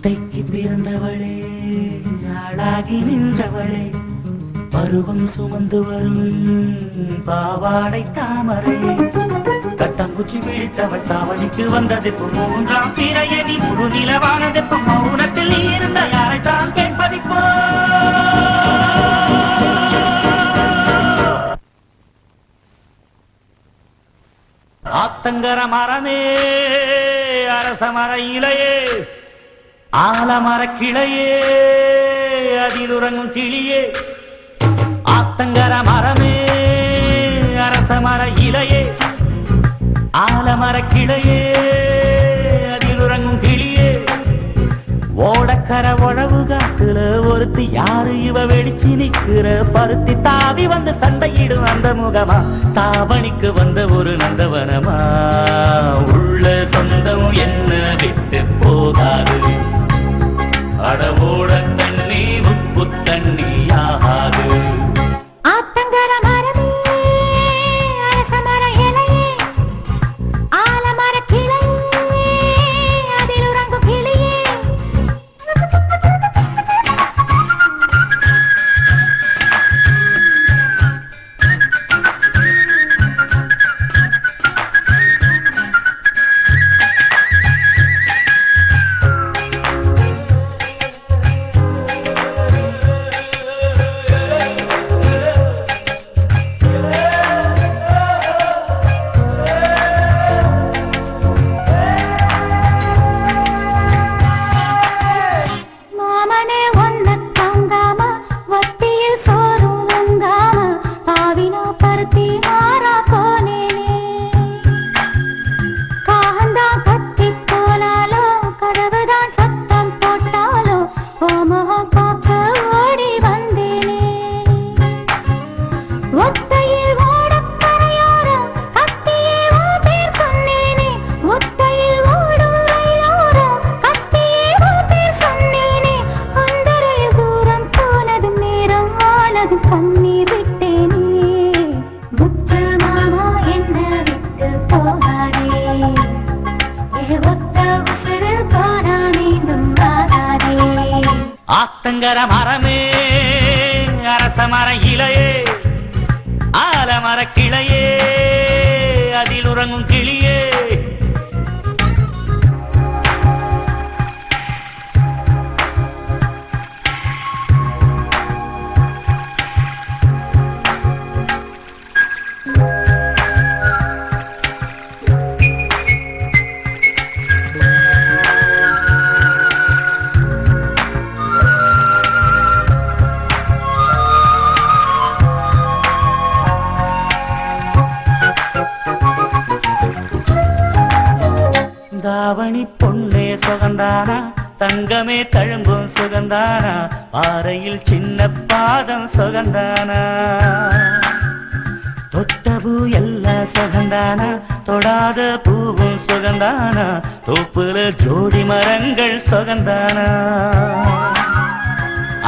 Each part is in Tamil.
அத்தைக்கு பிறந்தவளே ஆளாகி நின்றவளே பருவம் சுமந்து வரும் பாவாடை தாமரை கட்டங்குச்சி பிடித்தவள் தாவணிக்கு வந்தது மூன்றாம் பிறையதி முழு நிலவானது மௌனத்தில் நீ இருந்த யாரைத்தான் கேட்பதிப்போ ஆத்தங்கர மரமே அரச மர இலையே ஆலமர கிளையே அதில் உறங்கும் கிளியே ஆத்தங்கர மரமே அரச மர இலையே ஆலமர கிளையே அதில் உறங்கும் கிளியே ஓடக்கர உழவு காட்டுல ஒருத்தி யாரு இவ வெடிச்சு நிக்கிற பருத்தி தாவி வந்து சண்டையிடும் அந்த முகமா தாவணிக்கு வந்த ஒரு நந்தவனமா உள்ள சொந்தம் என்ன விட்டு போகாது அடவோட தண்ணி உப்பு தண்ணி ஆகாது ஆத்தங்கர மரமே அரச மர இலையே ஆலமர கிளையே அதில் உறங்கும் கிளியே ஆத்தங்கர மரமே அரச மர இலையே ஆலமர கிளையே அதில் உறங்கும் கிளியே தாவணி பொண்ணே சுகந்தானா தங்கமே தழும்பும் சுகந்தானா பாறையில் சின்ன பாதம் சுகந்தானா தொட்ட பூ எல்லாம் சுகந்தானா தொடாத பூவும் சுகந்தானா தோப்புல ஜோடி மரங்கள் சுகந்தானா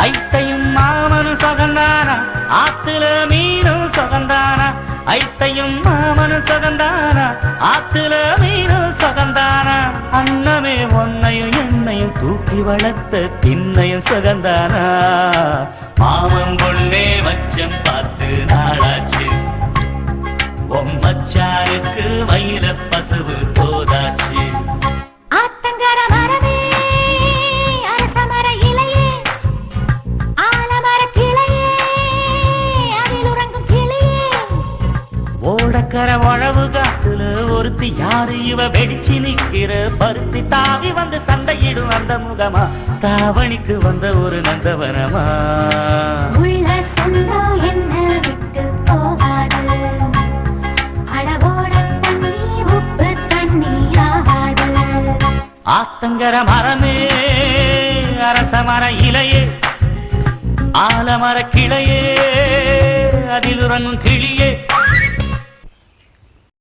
ஐத்தையும் மாமனும் சுகந்தானா ஆத்துல மீனும் சுகந்தானா ஐத்தையும் மாமனும் சுகந்தானா ஆத்துல மீனும் சுகந்தானா அன்னமே ஒன்னையும் என்னையும் தூக்கி வளர்த்த பின்னையும் சுகந்தானா மாமன் பொண்ணே மச்சம் பார்த்து நாளாச்சு மச்சாருக்கு மயில பசுவு போதாச்சு ஆத்தங்கர மரமே அரச மர இலையே ஆலமர கிளையே அதில் உறங்கும் கிளியே ஓடக்கர உழவு காட்டுல ஒருத்தி யாரு இவ வெடிச்சு நிக்கிற பருத்தி தாவி வந்து சண்டையிடும் அந்த முகமா தாவணிக்கு வந்த ஒரு நந்தவனமா உள்ள சொந்தம் என்ன விட்டு போகாது அடவோட தண்ணி உப்பு தண்ணி ஆகாது ஆத்தங்கர மரமே அரச மர இலையே ஆலமர கிளையே அதில் உறங்கும் கிளியே